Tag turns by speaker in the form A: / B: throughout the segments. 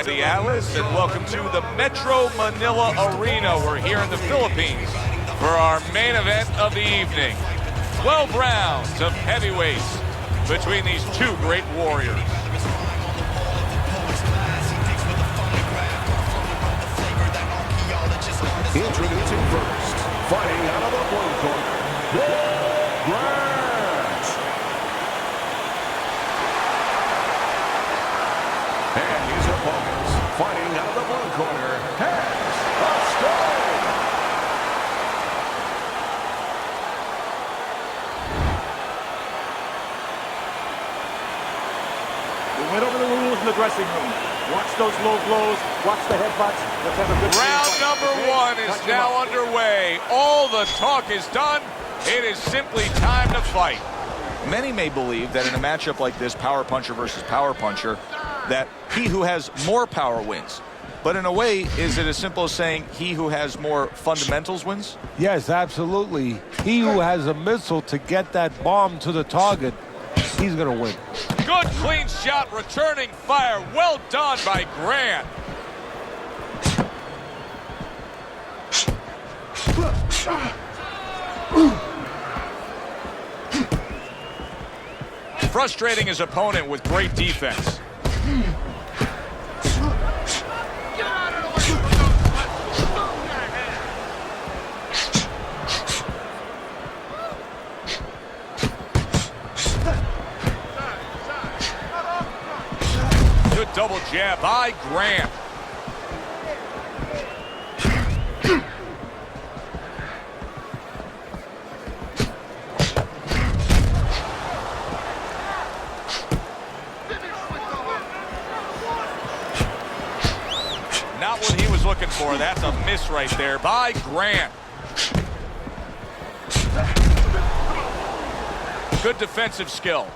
A: The Atlas, and welcome to the Metro Manila Arena. We're here in the Philippines for our main event of the evening. 12 rounds of heavyweights between these two great warriors.
B: Introducing first, fighting out of the blue corner, Grant. And his opponents, fighting out of the blue corner, hands of stone.
C: We went over the rules in the dressing room. Watch those low blows. Watch the headbutts. Let's have a good
A: Round number one is now underway. All the talk is done. It is simply time to fight. Many may believe that in a matchup like this, power puncher versus power puncher, that he who has more power wins. But in a way, is it as simple as saying he who has more fundamentals wins?
D: Yes, absolutely. He who has a missile to get that bomb to the target, he's going to win.
A: Good clean shot, returning fire. Well done by Grant. Frustrating his opponent with great defense. Good double jab by Grant. Not what he was looking for. That's a miss right there by Grant. Good defensive skill.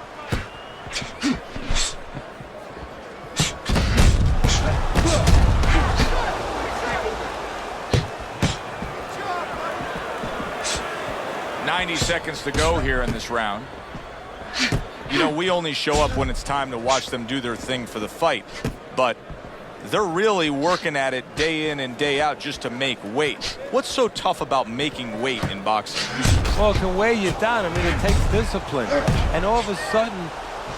A: Seconds to go here in this round. You know, we only show up when it's time to watch them do their thing for the fight, but they're really working at it day in and day out just to make weight. What's so tough about making weight in boxing?
D: Well, it can weigh you down. I mean, it takes discipline. And all of a sudden,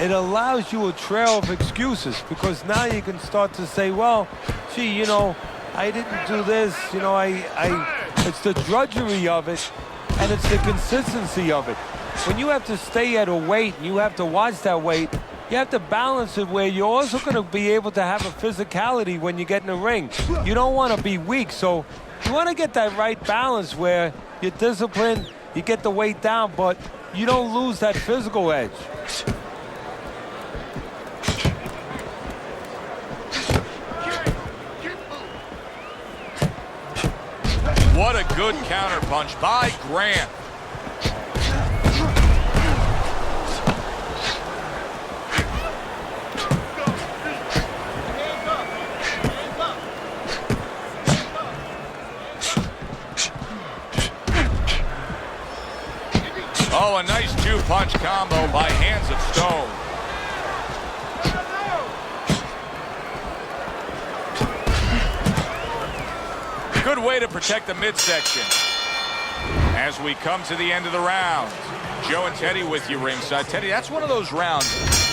D: it allows you a trail of excuses, because now you can start to say, well, gee, you know, I didn't do this. You know, it's the drudgery of it. And it's the consistency of it. When you have to stay at a weight and you have to watch that weight, you have to balance it where you're also going to be able to have a physicality when you get in the ring. You don't want to be weak, so you want to get that right balance where you're disciplined, you get the weight down, but you don't lose that physical edge.
A: What a good counterpunch by Grant. Oh, a nice two-punch combo by Hands of Stone. Good way to protect the midsection. As we come to the end of the round, Joe and Teddy with you ringside. Teddy, that's one of those rounds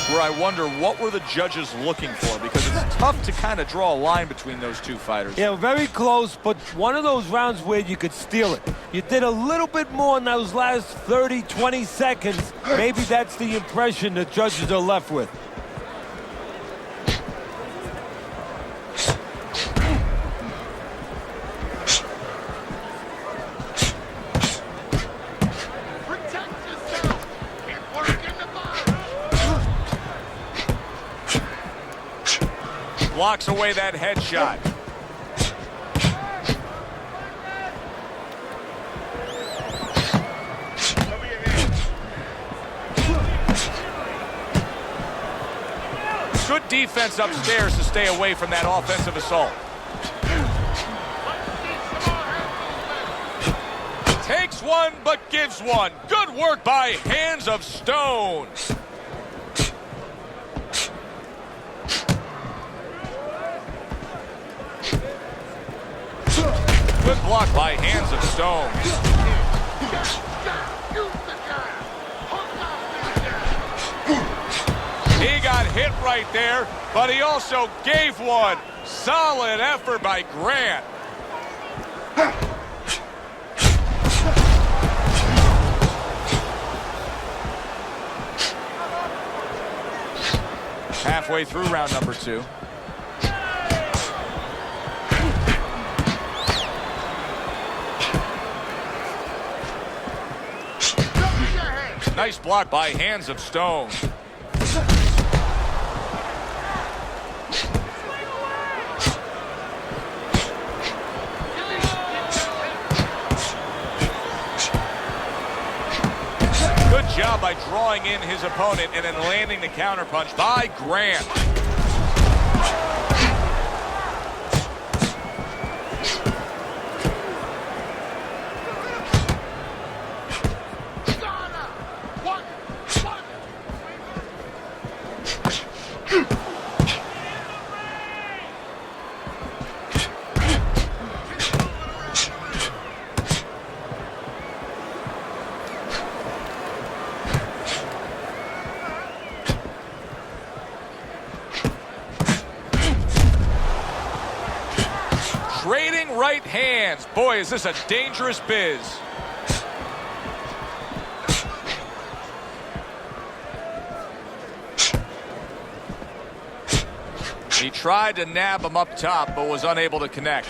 A: where I wonder what were the judges looking for, because it's tough to kind of draw a line between those two fighters.
D: Yeah, very close, but one of those rounds where you could steal it. You did a little bit more in those last 30, 20 seconds. Maybe that's the impression the judges are left with.
A: Blocks away that headshot. Good defense upstairs to stay away from that offensive assault. Takes one, but gives one. Good work by Hands of Stone. Good block by hands of stone. He got hit right there, but he also gave one. Solid effort by Grant. Halfway through round number 2. Nice block by hands of stone. Good job by drawing in his opponent and then landing the counterpunch by Grant. Trading right hands. Boy, is this a dangerous biz. He tried to nab him up top, but was unable to connect.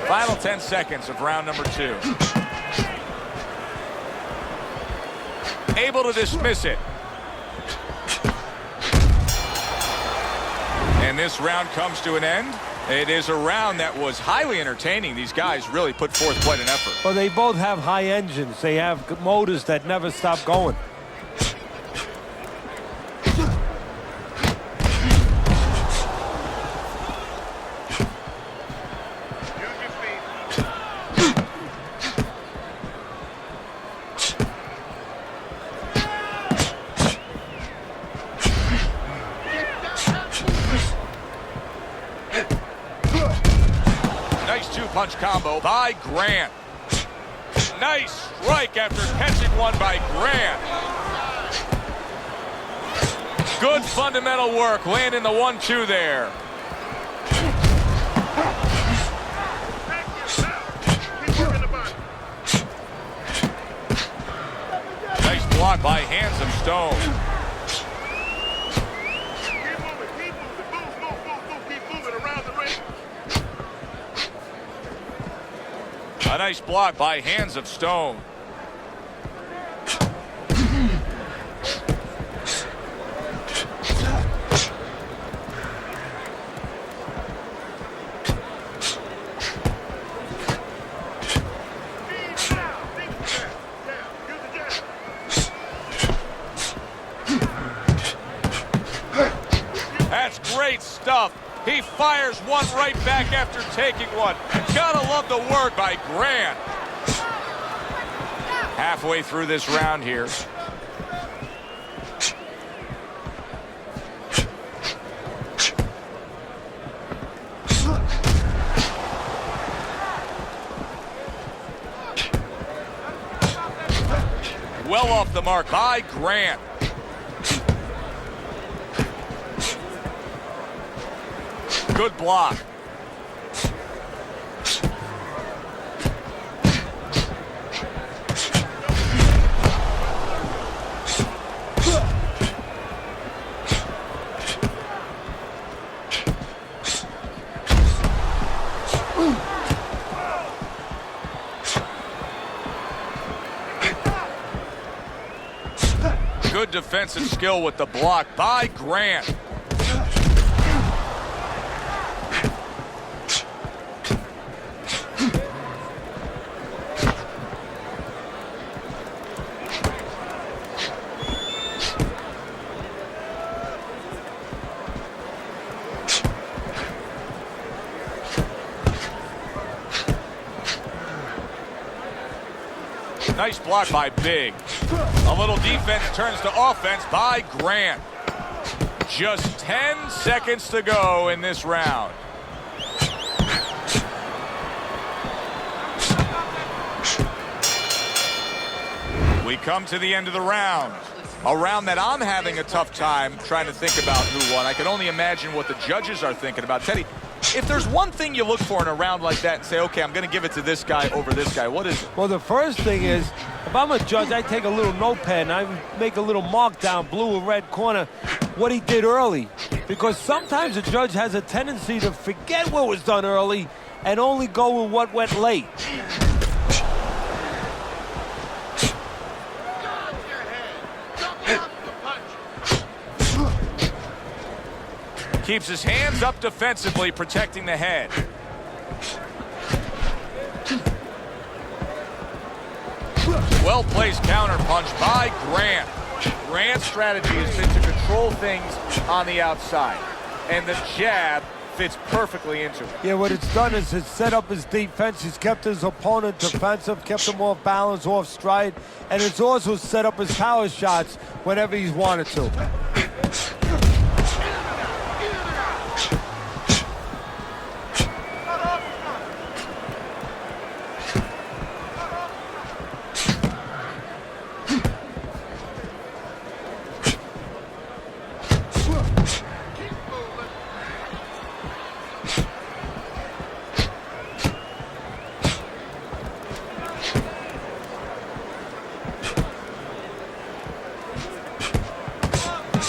A: Final 10 seconds of round number 2. Able to dismiss it. And this round comes to an end. It is a round that was highly entertaining. These guys really put forth quite an effort.
D: Well, they both have high engines. They have motors that never stop going.
A: Punch combo by Grant. Nice strike after catching one by Grant. Good fundamental work, landing the 1-2 there. Nice block by hands of stone. A nice block by hands of stone. That's great stuff. He fires one right back after taking one. Gotta love the work by Grant. Halfway through this round here. Well off the mark by Grant. Good block. Good defensive skill with the block by Grant. Nice block by Big. A little defense turns to offense by Grant. Just 10 seconds to go in this round. We come to the end of the round. A round that I'm having a tough time trying to think about who won. I can only imagine what the judges are thinking about. Teddy, if there's one thing you look for in a round like that and say, okay, I'm going to give it to this guy over this guy, what is it?
D: Well, the first thing is, if I'm a judge, I take a little notepad and I make a little mark down, blue or red corner, what he did early. Because sometimes a judge has a tendency to forget what was done early and only go with what went late.
A: Keeps his hands up defensively, protecting the head. Well-placed counterpunch by Grant. Grant's strategy has been to control things on the outside, and the jab fits perfectly into it.
D: Yeah, what it's done is it's set up his defense. He's kept his opponent defensive, kept him off balance, off stride, and it's also set up his power shots whenever he's wanted to.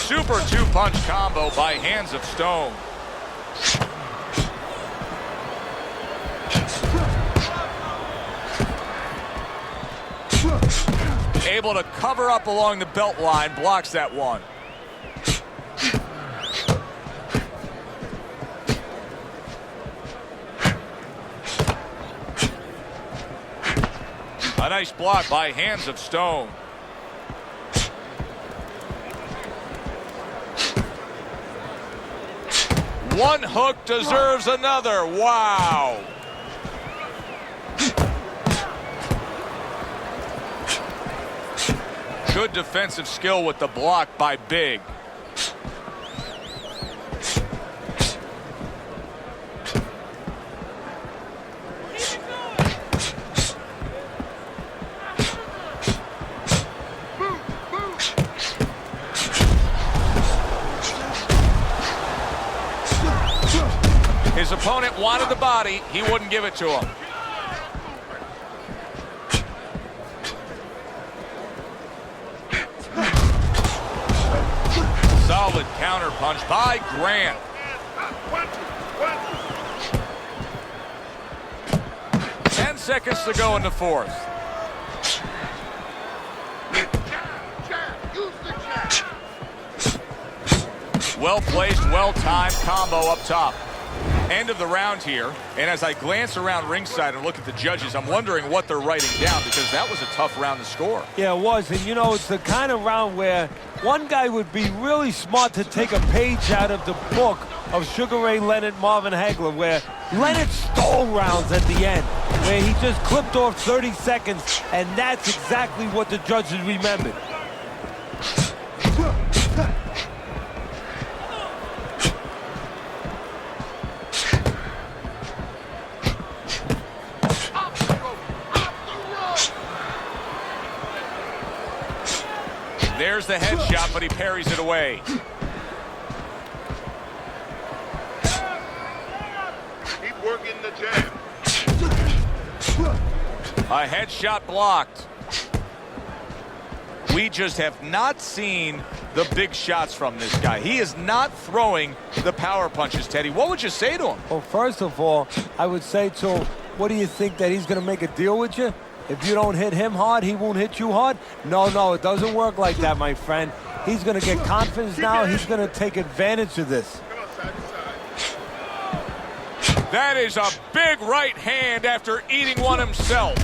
A: Super two-punch combo by hands of stone. Able to cover up along the belt line, blocks that one. A nice block by hands of stone. One hook deserves another. Wow. Good defensive skill with the block by Big. His opponent wanted the body. He wouldn't give it to him. Solid counterpunch by Grant. 10 seconds to go in the fourth. Well-placed, well-timed combo up top. End of the round here, and as I glance around ringside and look at the judges, I'm wondering what they're writing down, because that was a tough round to score.
D: Yeah, it was, and you know, it's the kind of round where one guy would be really smart to take a page out of the book of Sugar Ray Leonard, Marvin Hagler, where Leonard stole rounds at the end, where he just clipped off 30 seconds, and that's exactly what the judges remembered.
A: There's the headshot, but he parries it away.
E: Keep working the jab.
A: A headshot blocked. We just have not seen the big shots from this guy. He is not throwing the power punches, Teddy. What would you say to him?
D: Well, first of all, I would say to him, what do you think, that he's going to make a deal with you? If you don't hit him hard, he won't hit you hard? No, it doesn't work like that, my friend. He's going to get confidence now. He's going to take advantage of this.
A: That is a big right hand after eating one himself.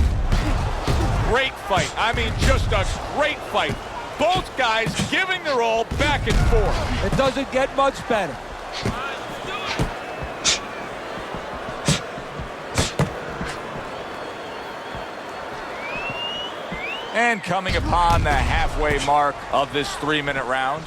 A: Great fight. I mean, just a great fight. Both guys giving their all back and forth.
D: It doesn't get much better.
A: And coming upon the halfway mark of this 3-minute round.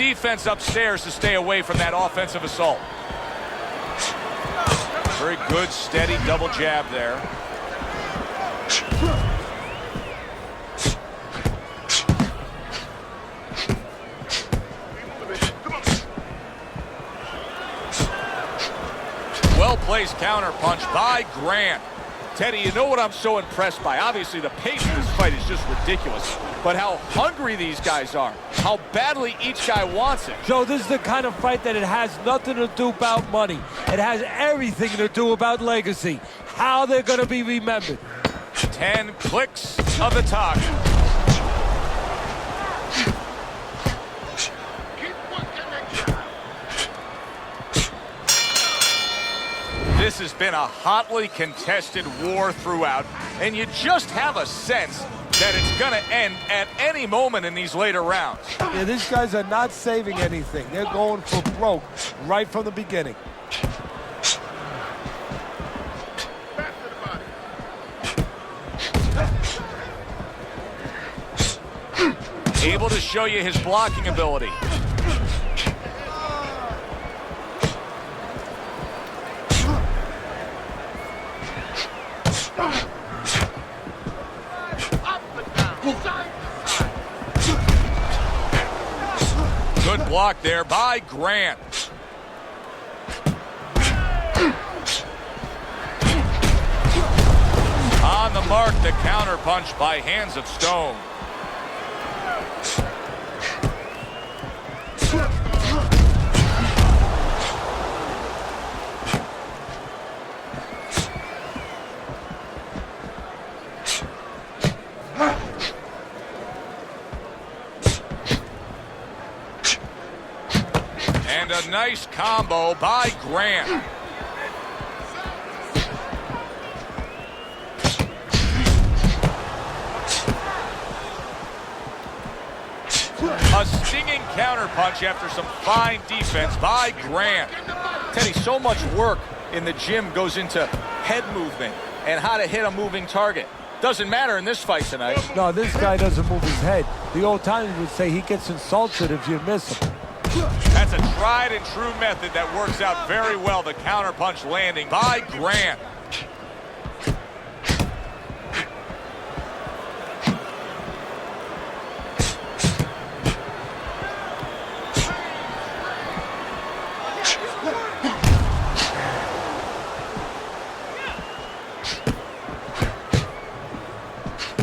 A: defense upstairs to stay away from that offensive assault. Very good, steady double jab there. Well-placed counter punch by Grant. Teddy, you know what I'm so impressed by? Obviously, the pace of this fight is just ridiculous. But how hungry these guys are. How badly each guy wants it.
D: Joe, this is the kind of fight that it has nothing to do about money. It has everything to do about legacy. How they're going to be remembered.
A: 10 clicks of the talk. This has been a hotly contested war throughout, and you just have a sense that it's going to end at any moment in these later rounds.
D: Yeah, these guys are not saving anything. They're going for broke right from the beginning.
A: Able to show you his blocking ability. Good block there by Grant. On the mark, the counter punch by Hands of Stone. And a nice combo by Grant. A stinging counterpunch after some fine defense by Grant. Teddy, so much work in the gym goes into head movement and how to hit a moving target. Doesn't matter in this fight tonight.
D: No, this guy doesn't move his head. The old timers would say he gets insulted if you miss him.
A: That's a tried and true method that works out very well. The counterpunch landing by Grant.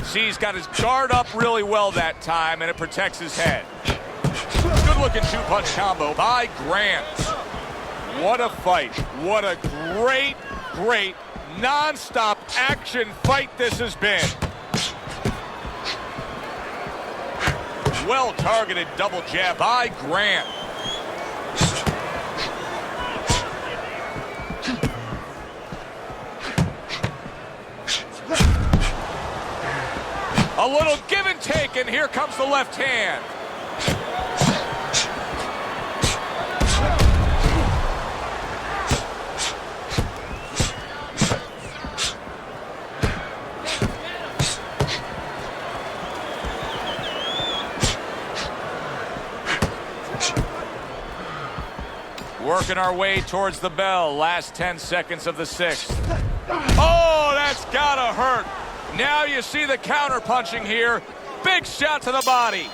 A: See, he's got his guard up really well that time, and it protects his head. Good-looking two-punch combo by Grant. What a fight. What a great, great, non-stop action fight this has been. Well-targeted double jab by Grant. A little give and take, and here comes the left hand. Working our way towards the bell. Last 10 seconds of the sixth. Oh, that's gotta hurt. Now you see the counter punching here. Big shot to the body.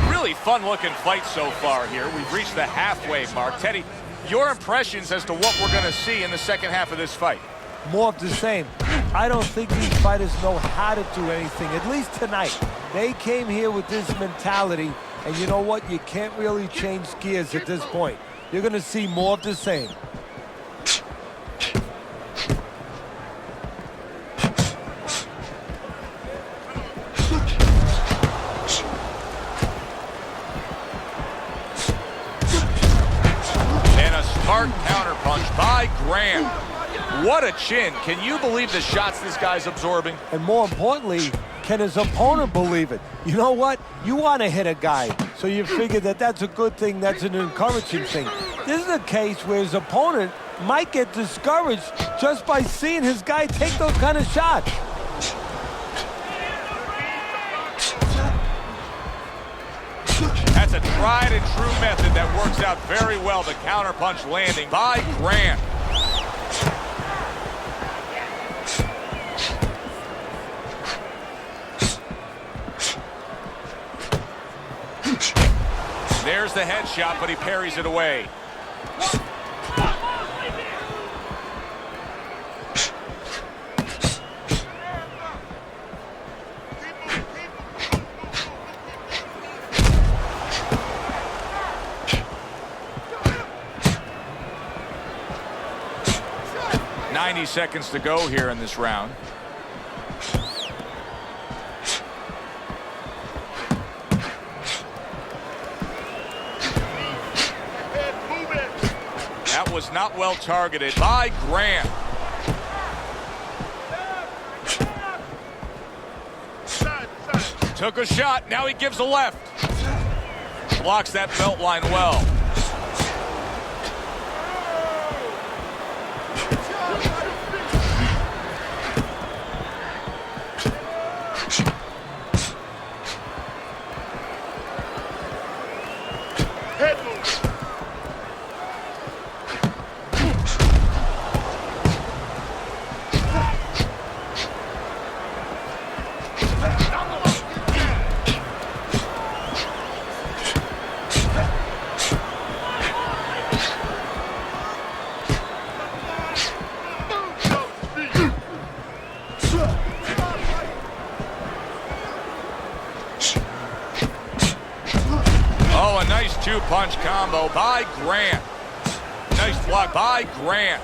A: Really fun-looking fight so far here. We've reached the halfway mark. Teddy, your impressions as to what we're going to see in the second half of this fight?
D: More of the same. I don't think these fighters know how to do anything, at least tonight. They came here with this mentality, and you know what? You can't really change gears at this point. You're going to see more of the same.
A: Smart counterpunch by Grant. What a chin. Can you believe the shots this guy's absorbing?
D: And more importantly, can his opponent believe it? You know what? You want to hit a guy, so you figure that that's a good thing, that's an encouraging thing. This is a case where his opponent might get discouraged just by seeing his guy take those kind of shots.
A: That's a tried and true method that works out very well. The counterpunch landing by Grant. There's the headshot, but he parries it away. Seconds to go here in this round. That was not well targeted by Grant. Took a shot, now he gives a left. Blocks that belt line well. Two-punch combo by Grant. Nice block by Grant.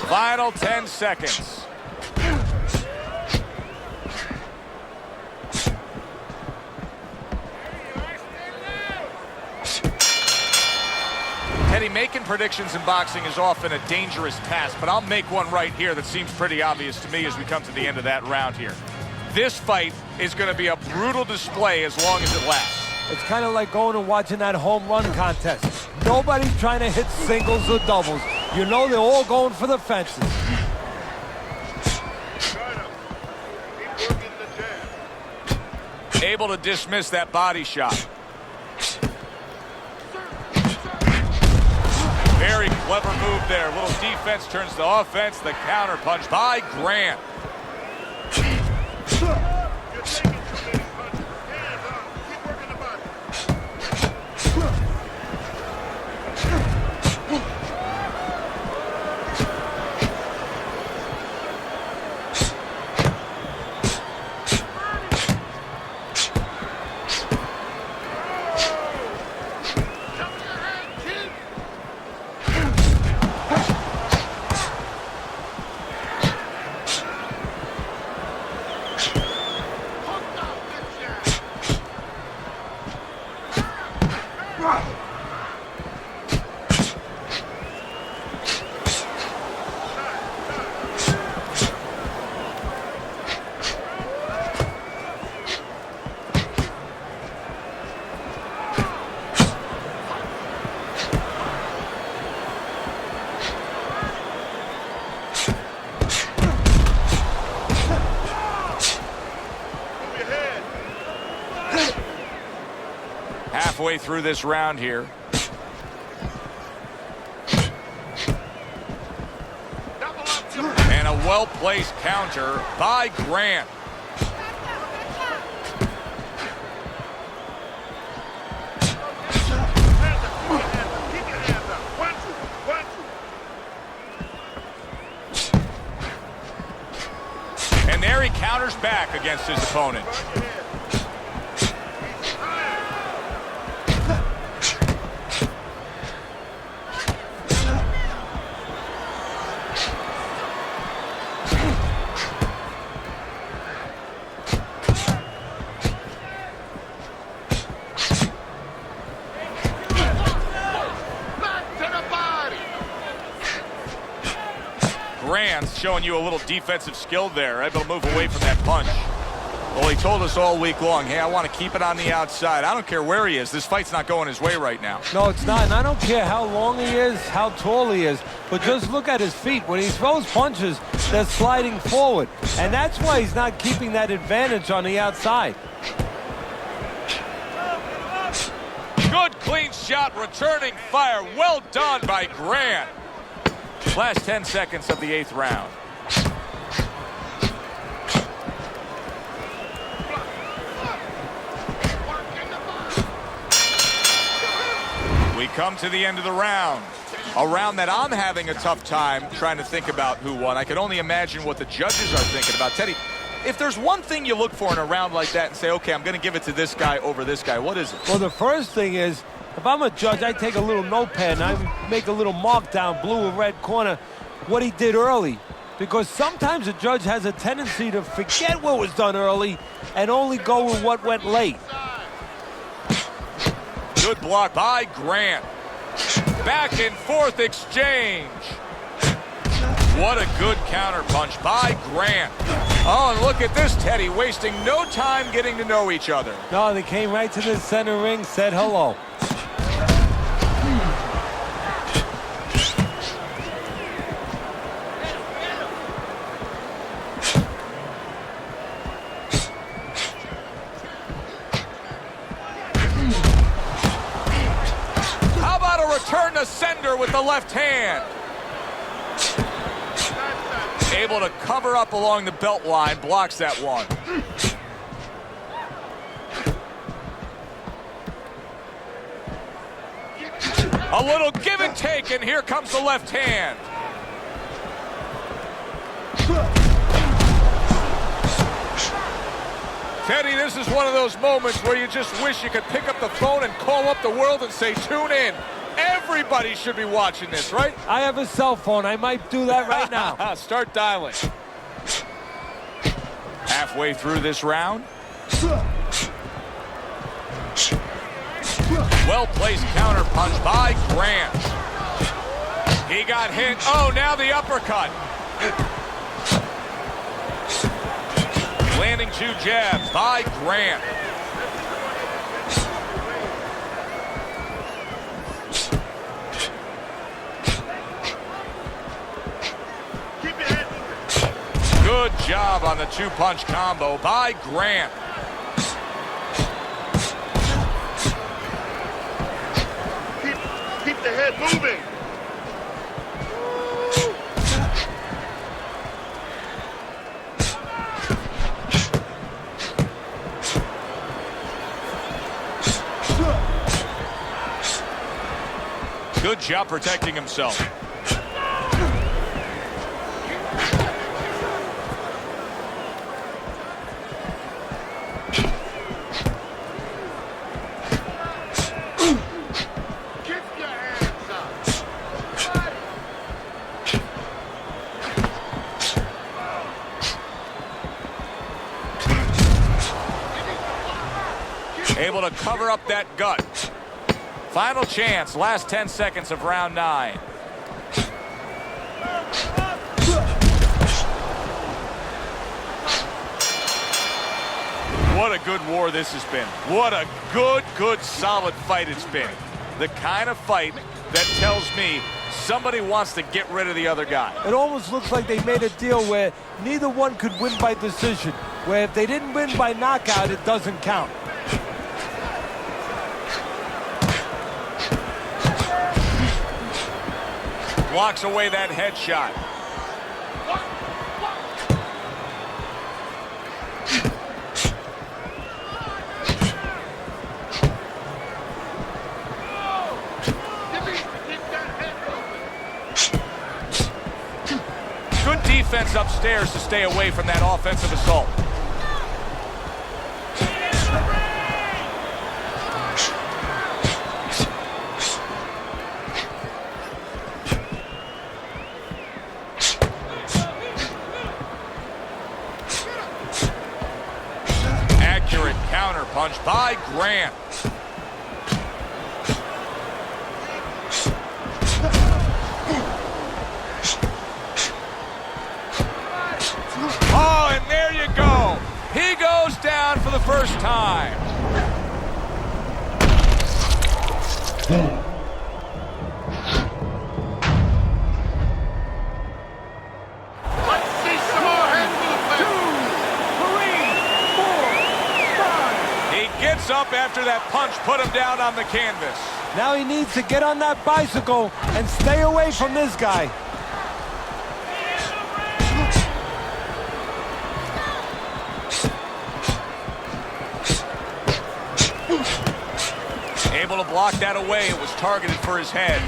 A: Final 10 seconds. Teddy, making predictions in boxing is often a dangerous task, but I'll make one right here that seems pretty obvious to me as we come to the end of that round here. This fight is going to be a brutal display as long as it lasts.
D: It's kind of like going and watching that home run contest. Nobody's trying to hit singles or doubles. You know they're all going for the fences.
A: Able to dismiss that body shot. Very clever move there. Little defense turns to offense. The counter punch by Grant. Halfway through this round here. And a well-placed counter by Grant. And there he counters back against his opponent. Grant's showing you a little defensive skill there, able to move away from that punch. Well, he told us all week long, hey, I want to keep it on the outside. I don't care where he is. This fight's not going his way right now.
D: No, it's not. And I don't care how long he is, how tall he is, but just look at his feet. When he throws punches, they're sliding forward. And that's why he's not keeping that advantage on the outside.
A: Good clean shot, returning fire. Well done by Grant. Last 10 seconds of the 8th round. We come to the end of the round. A round that I'm having a tough time trying to think about who won. I can only imagine what the judges are thinking about. Teddy, if there's one thing you look for in a round like that and say, okay, I'm going to give it to this guy over this guy, what is it?
D: Well, the first thing is, if I'm a judge, I take a little notepad and I make a little mark down, blue or red corner, what he did early. Because sometimes a judge has a tendency to forget what was done early and only go with what went late.
A: Good block by Grant. Back and forth exchange. What a good counter punch by Grant. Oh, and look at this, Teddy, wasting no time getting to know each other.
D: No, they came right to the center ring, said hello.
A: How about a return to sender with the left hand? Able to cover up along the belt line, blocks that one. A little give and take, and here comes the left hand. Teddy, this is one of those moments where you just wish you could pick up the phone and call up the world and say, tune in. Everybody should be watching this, right?
D: I have a cell phone. I might do that right now.
A: Start dialing. Halfway through this round. Well-placed counter punch by Grant. He got hit. Oh, now the uppercut. Landing 2 jabs by Grant. Good job on the 2-punch combo by Grant.
E: Keep the head moving.
A: Good job protecting himself. Able to cover up that gut. Final chance, last 10 seconds of round 9. What a good war this has been. What a good, solid fight it's been. The kind of fight that tells me somebody wants to get rid of the other guy.
D: It almost looks like they made a deal where neither one could win by decision, where if they didn't win by knockout, it doesn't count.
A: Blocks away that headshot. Good defense upstairs to stay away from that offensive assault. Punch by Grant. Oh, and there you go. He goes down for the first time. up after that punch put him down on the canvas.
D: Now he needs to get on that bicycle and stay away from this guy.
A: Able to block that away. It was targeted for his head.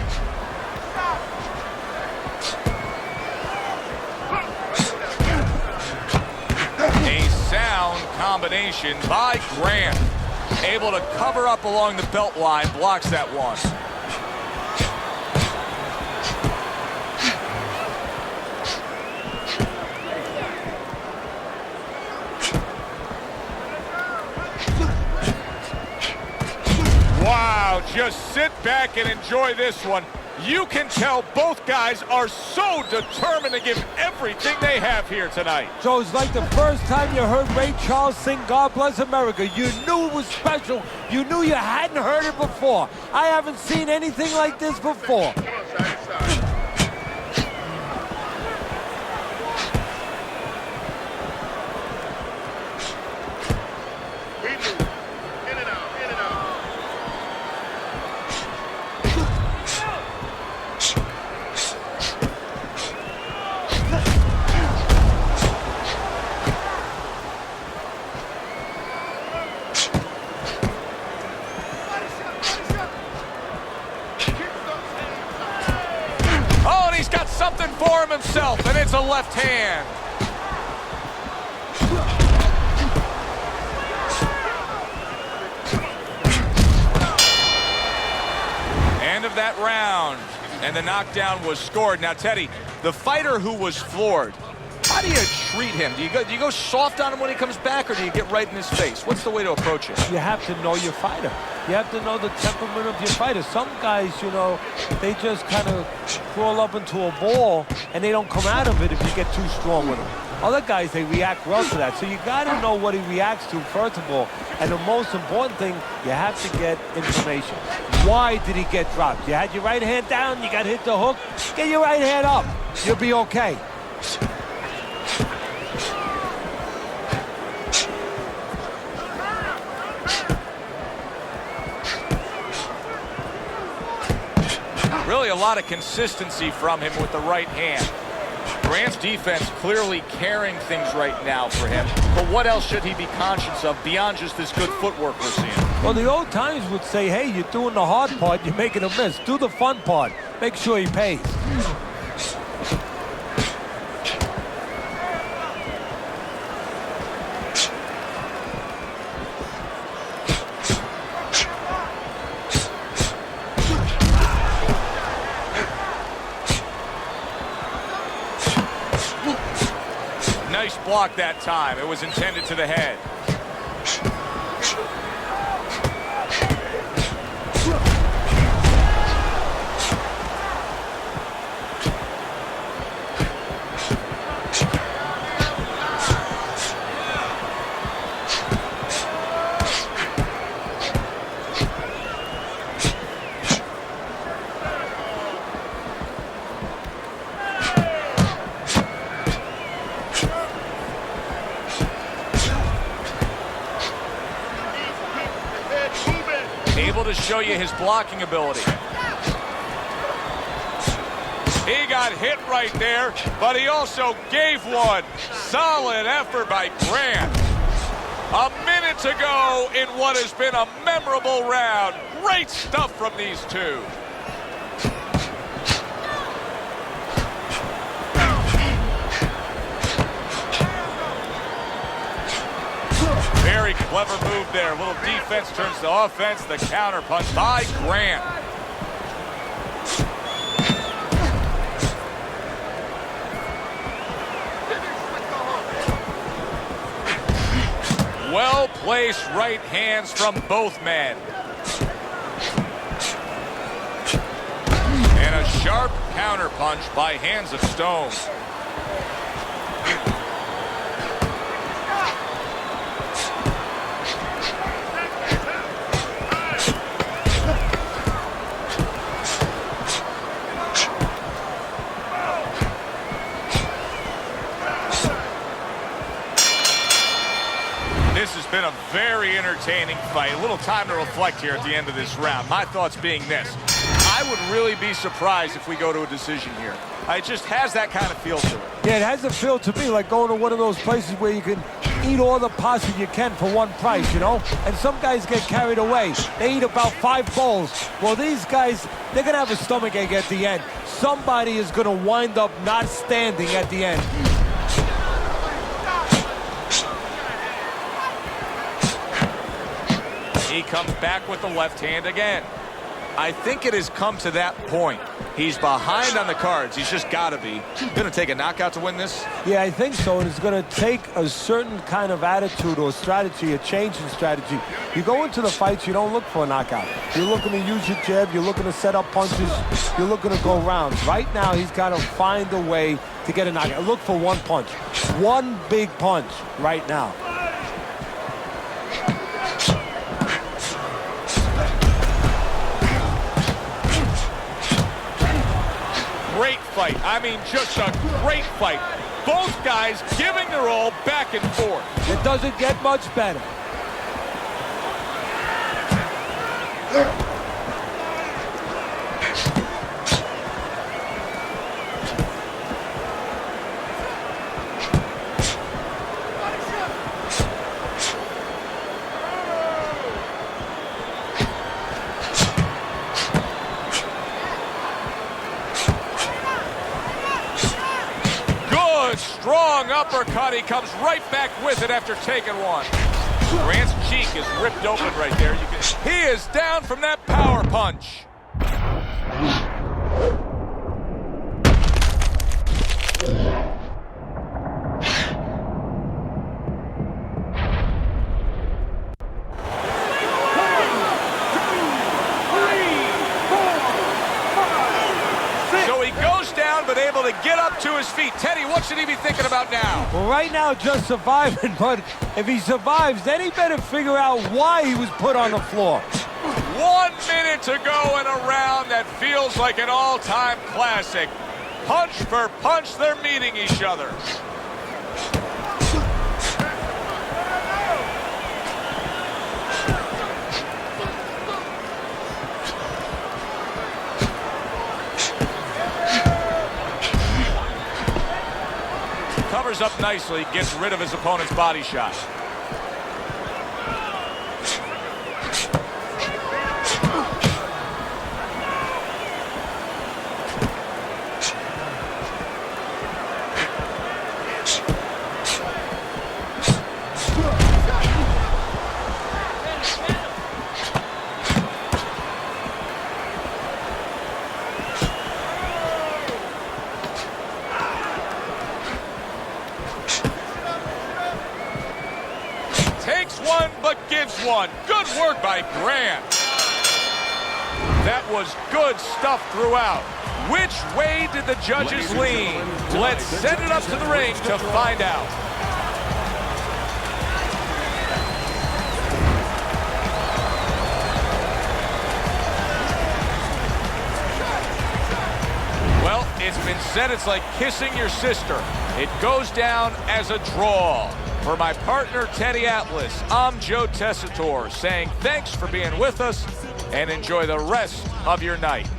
A: A sound combination by Grant. Able to cover up along the belt line. Blocks that one. Wow, just sit back and enjoy this one. You can tell both guys are so determined to give everything they have here tonight.
D: So it's like the first time you heard Ray Charles sing God Bless America. You knew it was special. You knew you hadn't heard it before. I haven't seen anything like this before.
E: Come on, side to side. We move. In and out, in and out.
A: Oh, and he's got something for him himself, and it's a left hand. End of that round, and the knockdown was scored. Now, Teddy, the fighter who was floored, how do you treat him? Do you go soft on him when he comes back, or do you get right in his face? What's the way to approach it?
D: You have to know your fighter. You have to know the temperament of your fighter. Some guys, you know, they just kind of crawl up into a ball and they don't come out of it if you get too strong with them. Other guys, they react well to that. So you got to know what he reacts to, first of all. And the most important thing, you have to get information. Why did he get dropped? You had your right hand down, you got hit the hook. Get your right hand up. You'll be okay.
A: Really a lot of consistency from him with the right hand. Grant's defense clearly carrying things right now for him. But what else should he be conscious of beyond just this good footwork we're seeing?
D: Well, the old times would say, hey, you're doing the hard part, you're making a miss. Do the fun part. Make sure he pays.
A: Nice block that time. It was intended to the head. Able to show you his blocking ability. He got hit right there, but he also gave one. Solid effort by Grant. A minute to go in what has been a memorable round. Great stuff from these two. Very clever move there. A little defense turns to offense. The counter punch by Grant. Well-placed right hands from both men. And a sharp counter punch by Hands of Stone. This has been a very entertaining fight. A little time to reflect here at the end of this round. My thoughts being this. I would really be surprised if we go to a decision here. It just has that kind of feel to it.
D: Yeah, it has a feel to me like going to one of those places where you can eat all the pasta you can for one price, you know? And some guys get carried away. They eat about 5 bowls. Well, these guys, they're going to have a stomachache at the end. Somebody is going to wind up not standing at the end.
A: He comes back with the left hand again. I think it has come to that point. He's behind on the cards. He's just got to be. Going to take a knockout to win this?
D: Yeah, I think so. And it's going to take a certain kind of attitude or strategy, a change in strategy. You go into the fights, you don't look for a knockout. You're looking to use your jab. You're looking to set up punches. You're looking to go rounds. Right now, he's got to find a way to get a knockout. Look for one punch. One big punch right now.
A: Great fight. I mean, just a great fight. Both guys giving their all back and forth.
D: It doesn't get much better.
A: Strong uppercut. He comes right back with it after taking one. Grant's cheek is ripped open right there. He is down from that power punch. But able to get up to his feet. Teddy, what should he be thinking about now?
D: Well, right now, just surviving, but if he survives, then he better figure out why he was put on the floor.
A: 1 minute to go in a round that feels like an all-time classic. Punch for punch, they're meeting each other. Covers up nicely, gets rid of his opponent's body shot. Takes one, but gives one. Good work by Grant. That was good stuff throughout. Which way did the judges lean? Let's send it up to the ring to find out. Well, it's been said it's like kissing your sister. It goes down as a draw. For my partner, Teddy Atlas, I'm Joe Tessitore saying thanks for being with us and enjoy the rest of your night.